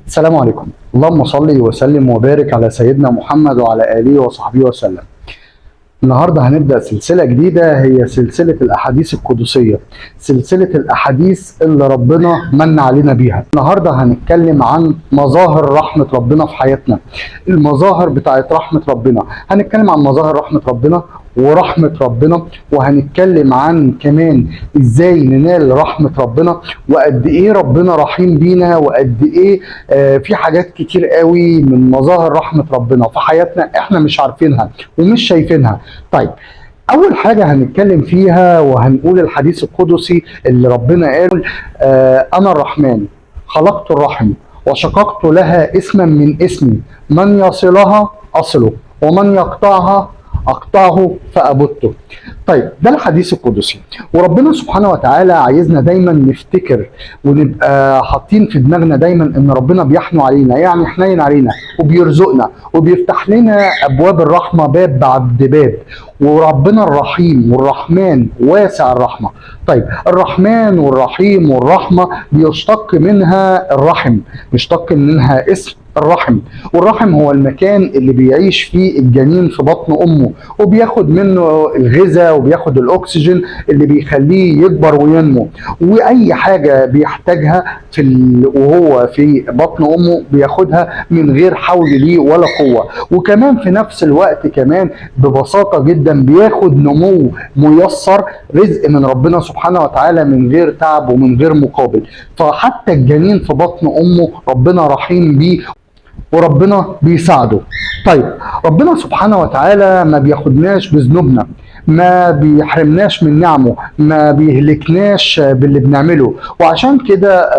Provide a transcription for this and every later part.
السلام عليكم. اللهم صل وسلم وبارك على سيدنا محمد وعلى آله وصحبه وسلم. النهارده هنبدأ سلسلة جديدة، هي سلسلة الأحاديث القدسية، سلسلة الأحاديث اللي ربنا من علينا بيها. النهارده هنتكلم عن مظاهر رحمة ربنا في حياتنا، المظاهر بتاعت رحمة ربنا. هنتكلم عن مظاهر رحمة ربنا ورحمة ربنا، وهنتكلم عن كمان ازاي ننال رحمة ربنا، وقد ايه ربنا رحيم بينا، وقد ايه في حاجات كتير قوي من مظاهر رحمة ربنا في حياتنا احنا مش عارفينها ومش شايفينها. طيب، اول حاجة هنتكلم فيها وهنقول الحديث القدسي اللي ربنا قال: انا الرحمن خلقت الرحم وشققت لها اسما من اسمي، من يصلها اصله ومن يقطعها اقطعه فابته. طيب، ده الحديث القدسي، وربنا سبحانه وتعالى عايزنا دايما نفتكر ونبقى حاطين في دماغنا دايما ان ربنا بيحنو علينا، يعني حنين علينا وبيرزقنا وبيفتح لنا ابواب الرحمه باب بعد باب. وربنا الرحيم والرحمن واسع الرحمه. طيب، الرحمن والرحيم والرحمه بيشتق منها الرحم، بيشتق منها اسم الرحم. والرحم هو المكان اللي بيعيش فيه الجنين في بطن امه، وبياخد منه الغذاء وبياخد الاكسجين اللي بيخليه يكبر وينمو، واي حاجه بيحتاجها وهو في بطن امه بياخدها من غير حول ليه ولا قوه. وكمان في نفس الوقت كمان ببساطه جدا بياخد نمو ميسر، رزق من ربنا سبحانه وتعالى من غير تعب ومن غير مقابل. فحتى الجنين في بطن امه ربنا رحيم بيه وربنا بيساعده. طيب، ربنا سبحانه وتعالى ما بياخدناش بذنوبنا، ما بيحرمناش من نعمه، ما بيهلكناش باللي بنعمله. وعشان كده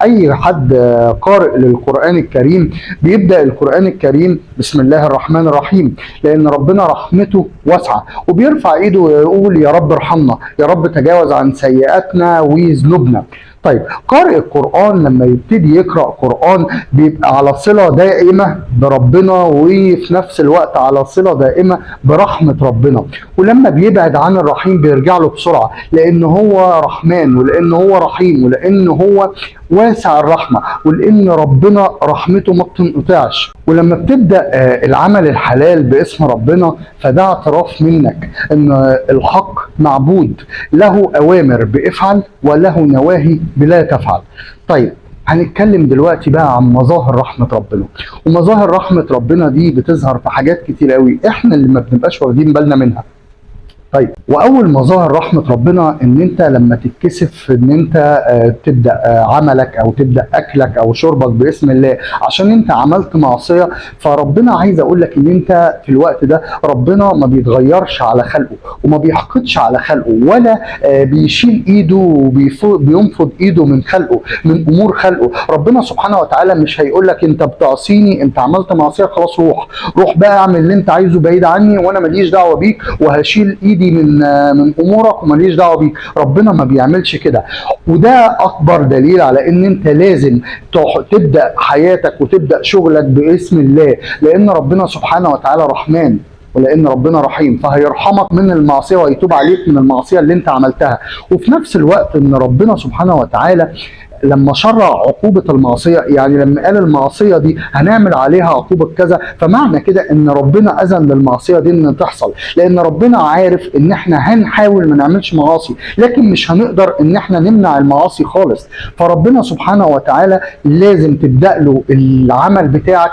اي حد قارئ للقرآن الكريم بيبدأ القرآن الكريم بسم الله الرحمن الرحيم، لان ربنا رحمته واسعة، وبيرفع ايده ويقول: يا رب ارحمنا، يا رب تجاوز عن سيئاتنا وذنوبنا. طيب، قارئ القرآن لما يبتدي يقرأ قرآن بيبقى على صلة دائمة بربنا، وفي نفس الوقت على صلة دائمة برحمة ربنا. ولما بيبعد عن الرحيم بيرجع له بسرعة، لأن هو رحمن ولأن هو رحيم ولأن هو واسع الرحمة، ولأن ربنا رحمته ما بتنقطعش. ولما بتبدأ العمل الحلال باسم ربنا فده اعتراف منك ان الحق معبود، له اوامر بافعل وله نواهي بلا تفعل. طيب، هنتكلم دلوقتي بقى عن مظاهر رحمة ربنا. ومظاهر رحمة ربنا دي بتظهر في حاجات كتير قوي احنا اللي ما بنبقاش واخدين بالنا منها. طيب، واول مظاهر رحمه ربنا ان انت لما تتكسف ان انت تبدا عملك او تبدا اكلك او شربك باسم الله عشان انت عملت معصيه. فربنا عايز اقول لك ان انت في الوقت ده ربنا ما بيتغيرش على خلقه وما بيحقدش على خلقه، ولا بيشيل ايده وبينفض ايده من خلقه، من امور خلقه. ربنا سبحانه وتعالى مش هيقول لك: انت بتعصيني، انت عملت معصيه، خلاص روح بقى اعمل اللي انت عايزه بعيد عني وانا ماليش دعوه بيك، وهشيل ايدي من امورك وماليش دعوه بيك. ربنا ما بيعملش كده. وده اكبر دليل على ان انت لازم تبدا حياتك وتبدا شغلك باسم الله، لان ربنا سبحانه وتعالى رحمن ولان ربنا رحيم، فهيرحمك من المعصيه ويتوب عليك من المعصيه اللي انت عملتها. وفي نفس الوقت ان ربنا سبحانه وتعالى لما شرع عقوبة المعصية، يعني لما قال المعصية دي هنعمل عليها عقوبة كذا، فمعنى كده ان ربنا اذن للمعصية دي ان تحصل، لان ربنا عارف ان احنا هنحاول ما نعملش معاصي، لكن مش هنقدر ان احنا نمنع المعاصي خالص. فربنا سبحانه وتعالى لازم تبدأ له العمل بتاعك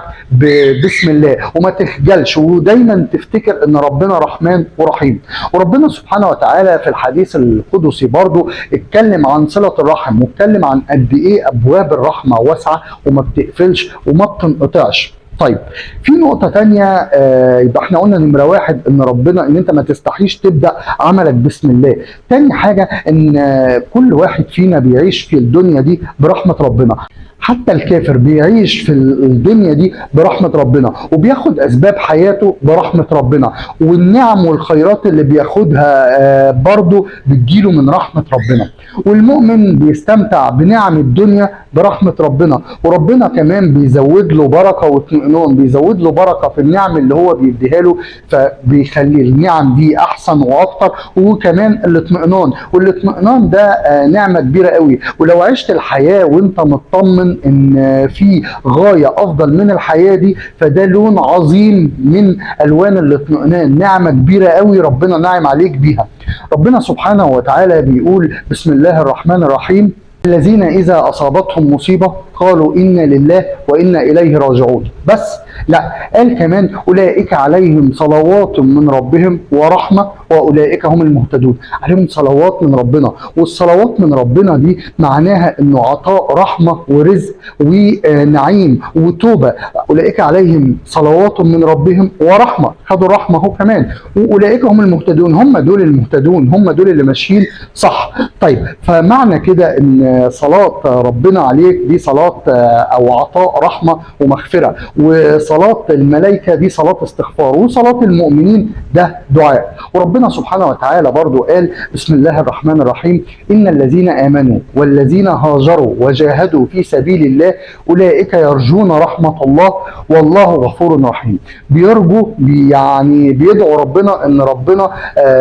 بسم الله وما تخجلش، ودايما تفتكر ان ربنا رحمن ورحيم. وربنا سبحانه وتعالى في الحديث القدسي برضو اتكلم عن صلة الرحم، واتكلم عن قد ايه ابواب الرحمه واسعه وما بتقفلش وما بتنقطعش. طيب، في نقطة تانية، يبقى احنا قلنا نمرة واحد ان ربنا ان انت ما تستحيش تبدأ عملك بسم الله. تاني حاجة ان كل واحد فينا بيعيش في الدنيا دي برحمة ربنا، حتى الكافر بيعيش في الدنيا دي برحمة ربنا، وبياخد أسباب حياته برحمة ربنا، والنعم والخيرات اللي بياخدها برضو بتجيله من رحمة ربنا. والمؤمن بيستمتع بنعم الدنيا برحمة ربنا، وربنا كمان بيزود له بركة واطمئنان، بيزود له بركة في النعم اللي هو بيديها له، فبيخلي النعم دي أحسن وأكتر. وكمان الاطمئنان، والاطمئنان ده نعمة كبيرة قوي. ولو عشت الحياة وانت مطمن جدا ان في غايه افضل من الحياه دي، فده لون عظيم من الوان الاطمئنان، نعمه كبيره قوي ربنا نعم عليك بيها. ربنا سبحانه وتعالى بيقول بسم الله الرحمن الرحيم: الذين إذا أصابتهم مصيبة قالوا إنا لله وإنا إليه راجعون. بس لا، قال كمان أولئك عليهم صلوات من ربهم ورحمة وأولئك هم المهتدون. عليهم صلوات من ربنا، والصلوات من ربنا دي معناها إنه عطاء رحمة ورزق ونعيم وتوبة. أولئك عليهم صلوات من ربهم ورحمة، خدوا رحمة هو كمان، وأولئك هم المهتدون، هم دول المهتدون، هم دول اللي ماشيين صح. طيب، فمعنى كده إن صلاة ربنا عليك دي صلاة أو عطاء رحمة ومغفرة، وصلاة الملائكة دي صلاة استغفار، وصلاة المؤمنين ده دعاء. وربنا سبحانه وتعالى برضو قال بسم الله الرحمن الرحيم: إن الذين آمنوا والذين هاجروا وجاهدوا في سبيل الله أولئك يرجون رحمة الله والله غفور رحيم. بيرجوا يعني بيدعوا ربنا إن ربنا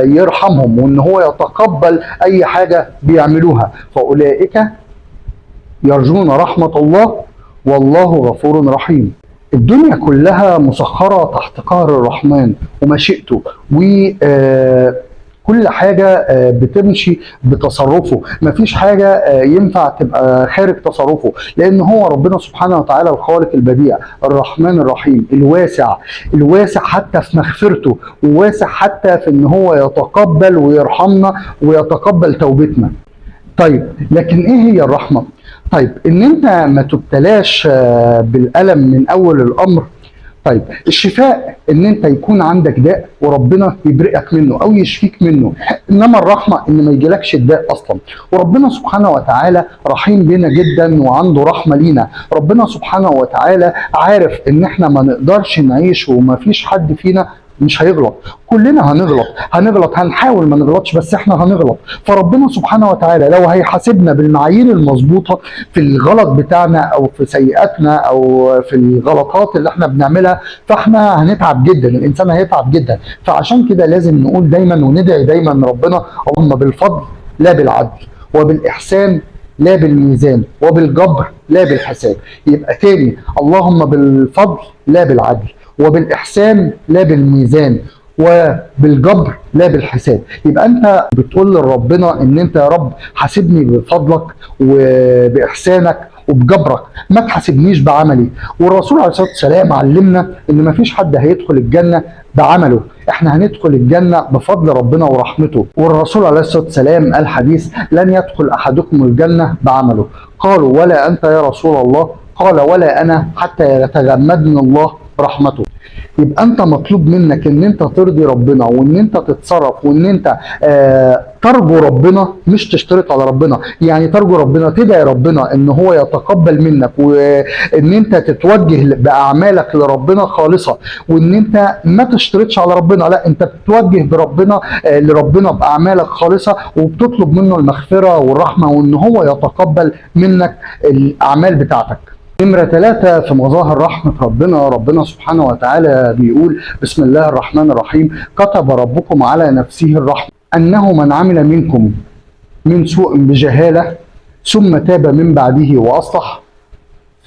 يرحمهم وإن هو يتقبل أي حاجة بيعملوها، فأولئك يرجون رحمة الله والله غفور رحيم. الدنيا كلها مسخرة تحت قهر الرحمن ومشيئته، وكل حاجة بتمشي بتصرفه، مفيش حاجة ينفع تبقى خارج تصرفه، لأن هو ربنا سبحانه وتعالى الخالق البديع الرحمن الرحيم الواسع، الواسع حتى في مغفرته، وواسع حتى في إن هو يتقبل ويرحمنا ويتقبل توبتنا. طيب، لكن ايه هي الرحمة؟ طيب، ان انت ما تبتلاش بالألم من اول الامر. طيب، الشفاء ان انت يكون عندك داء وربنا يبرئك منه او يشفيك منه، انما الرحمة ان ما يجيلكش الداء اصلا. وربنا سبحانه وتعالى رحيم بنا جدا وعنده رحمة لينا. ربنا سبحانه وتعالى عارف ان احنا ما نقدرش نعيش وما فيش حد فينا مش هيغلط، كلنا هنغلط، هنحاول ما نغلطش بس احنا هنغلط. فربنا سبحانه وتعالى لو هيحاسبنا بالمعايير المظبوطه في الغلط بتاعنا او في سيئاتنا او في الغلطات اللي احنا بنعملها، فاحنا هنتعب جدا، الانسان هيتعب جدا. فعشان كده لازم نقول دايما وندعي دايما ربنا: اللهم بالفضل لا بالعدل، وبالاحسان لا بالميزان، وبالجبر لا بالحساب. يبقى تاني: اللهم بالفضل لا بالعدل، وبالإحسان لا بالميزان، وبالجبر لا بالحساب. يبقى أنت بتقول لربنا إن أنت يا رب حاسبني بفضلك وبإحسانك وبجبرك، ما تحاسبنيش بعملي. والرسول عليه الصلاة والسلام علمنا إن ما فيش حد هيدخل الجنة بعمله، احنا هندخل الجنة بفضل ربنا ورحمته. والرسول عليه الصلاة والسلام قال حديث: لن يدخل أحدكم الجنة بعمله. قالوا: ولا أنت يا رسول الله؟ قال: ولا أنا حتى يتغمدني الله رحمته. يبقى انت مطلوب منك ان انت ترضي ربنا وان انت تتصرف وان انت ترجو ربنا، مش تشترط على ربنا. يعني ترجو ربنا، تدعي ربنا ان هو يتقبل منك، وان انت تتوجه باعمالك لربنا خالصة، وان انت ما تشترطش على ربنا، لا انت بتتوجه بربنا لربنا باعمالك خالصة، وبتطلب منه المغفرة والرحمة وان هو يتقبل منك الاعمال بتاعتك. نمرة 3 في مظاهر رحمة ربنا سبحانه وتعالى بيقول بسم الله الرحمن الرحيم: كتب ربكم على نفسه الرحمة أنه من عمل منكم من سوء بجهالة ثم تاب من بعده وأصلح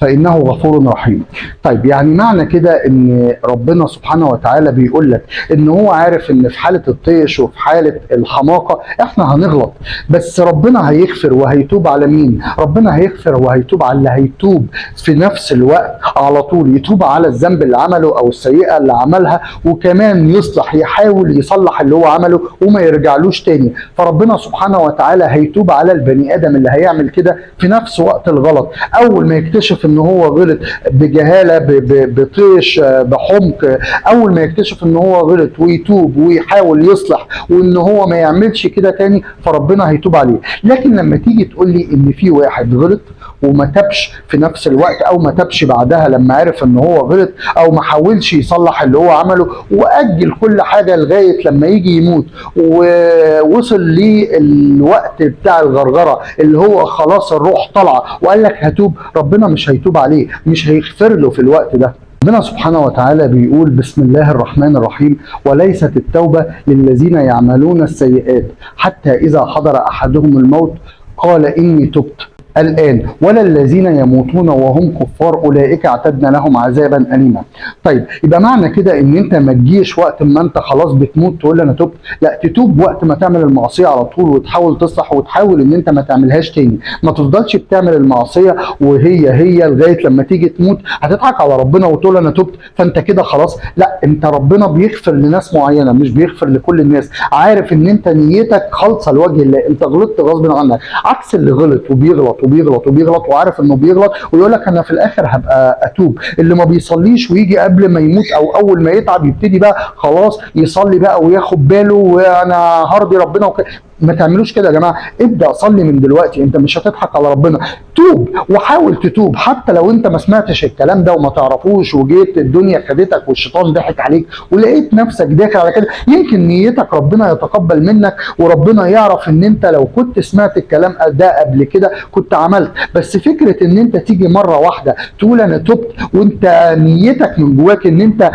فإنه غفور رحيم. طيب، يعني معنى كده ان ربنا سبحانه وتعالى بيقول لك ان هو عارف ان في حالة الطيش وفي حالة الحماقة احنا هنغلط، بس ربنا هيغفر وهيتوب على مين؟ ربنا هيغفر وهيتوب على اللي هيتوب في نفس الوقت على طول، يتوب على الذنب اللي عمله او السيئة اللي عملها، وكمان يصلح، يحاول يصلح اللي هو عمله وما يرجعلوش تاني. فربنا سبحانه وتعالى هيتوب على البني ادم اللي هيعمل كده في نفس وقت الغلط، اول ما يكتشف ان هو غلط بجهاله، بطيش، بحمق، اول ما يكتشف ان هو غلط ويتوب ويحاول يصلح وان هو ما يعملش كده تاني، فربنا هيتوب عليه. لكن لما تيجي تقول لي ان في واحد غلط وما تابش في نفس الوقت، او ما تابش بعدها لما عرف ان هو غلط، او ما حاولش يصلح اللي هو عمله واجل كل حاجه لغايه لما يجي يموت، ووصل للوقت بتاع الغرغره اللي هو خلاص الروح طالعه وقال لك هتوب، ربنا مش هيتوب عليه، مش هيغفر له في الوقت ده. ربنا سبحانه وتعالى بيقول بسم الله الرحمن الرحيم: وليست التوبة للذين يعملون السيئات حتى إذا حضر أحدهم الموت قال إني تبت الآن ولا الذين يموتون وهم كفار أولئك اعتدنا لهم عذابا أليما. طيب يبقى معنى كده ان انت ما تجيش وقت ما انت خلاص بتموت تقول انا تبت، لا، تتوب وقت ما تعمل المعصيه على طول وتحاول تصلح وتحاول ان انت ما تعملهاش تاني. ما تفضلش بتعمل المعصيه وهي لغايه لما تيجي تموت هتضحك على ربنا وتقول انا تبت فانت كده خلاص. لا، انت ربنا بيغفر لناس معينه مش بيغفر لكل الناس. عارف ان انت نيتك خالصه لوجه الله، انت غلطت غصب عنك، عكس اللي غلط وبيغلط وعارف انه بيغلط ويقول لك انا في الاخر هبقى اتوب. اللي ما بيصليش ويجي قبل ما يموت او اول ما يتعب يبتدي بقى خلاص يصلي بقى وياخد باله وانا هرضي ربنا وكده. ما تعملوش كده يا جماعه. ابدا صلي من دلوقتي، انت مش هتضحك على ربنا. توب وحاول تتوب حتى لو انت ما سمعتش الكلام ده وما تعرفوش وجيت الدنيا خدتك والشيطان ضحك عليك ولقيت نفسك داخل على كده. يمكن نيتك ربنا يتقبل منك وربنا يعرف ان انت لو كنت سمعت الكلام ده قبل كده كنت عملت. بس فكره ان انت تيجي مره واحده تقول انا تبت وانت نيتك من جواك ان انت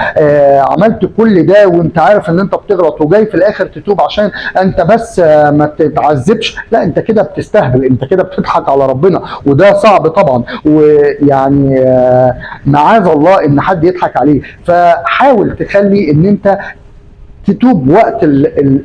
عملت كل ده وانت عارف ان انت بتغلط وجاي في الاخر تتوب عشان انت بس ما تتعذبش، لا، انت كده بتستهبل، انت كده بتضحك على ربنا وده صعب طبعا. ويعني معاذ الله ان حد يضحك عليه. فحاول تخلي ان انت تتوب وقت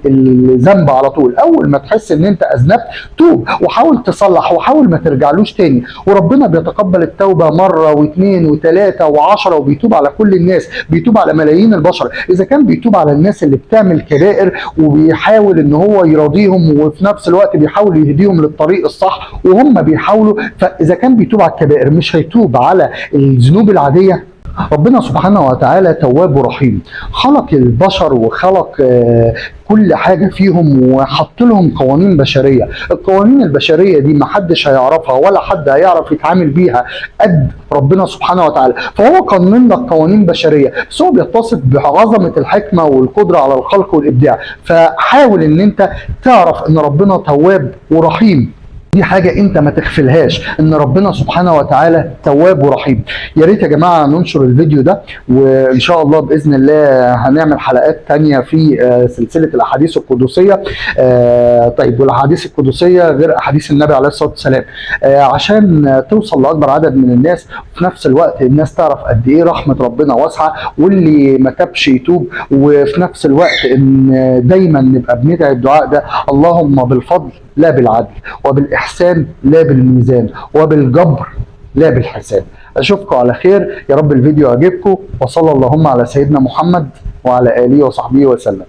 الذنب على طول. اول ما تحس ان انت اذنبت توب وحاول تصلح وحاول ما ترجعلوش تاني. وربنا بيتقبل التوبه مره واثنين وثلاثه وعشرة وبيتوب على كل الناس، بيتوب على ملايين البشر. اذا كان بيتوب على الناس اللي بتعمل كبائر وبيحاول ان هو يراضيهم وفي نفس الوقت بيحاول يهديهم للطريق الصح وهم بيحاولوا، فاذا كان بيتوب على الكبائر مش هيتوب على الذنوب العاديه؟ ربنا سبحانه وتعالى تواب ورحيم، خلق البشر وخلق كل حاجة فيهم وحط لهم قوانين بشرية. القوانين البشرية دي محدش هيعرفها ولا حد هيعرف يتعامل بيها قد ربنا سبحانه وتعالى. فهو قانون لك قوانين بشرية بس هو بيتصف بعظمة الحكمة والقدرة على الخلق والإبداع. فحاول ان انت تعرف ان ربنا تواب ورحيم، دي حاجة انت ما تغفلهاش، ان ربنا سبحانه وتعالى تواب ورحيم. يا ريت يا جماعة ننشر الفيديو ده وان شاء الله بإذن الله هنعمل حلقات تانية في سلسلة الاحاديث القدسية. طيب، والاحاديث القدسية غير احاديث النبي عليه الصلاة والسلام عشان توصل لأكبر عدد من الناس. وفي نفس الوقت الناس تعرف قد ايه رحمة ربنا واسعة واللي ما تابش يتوب. وفي نفس الوقت ان دايما نبقى بندعي الدعاء ده: اللهم بالفضل لا بالعدل، وبالإحسان لا بالميزان، وبالجبر لا بالحساب. أشوفكم على خير، يا رب الفيديو عجبكم، وصلى اللهم على سيدنا محمد وعلى آله وصحبه وسلم.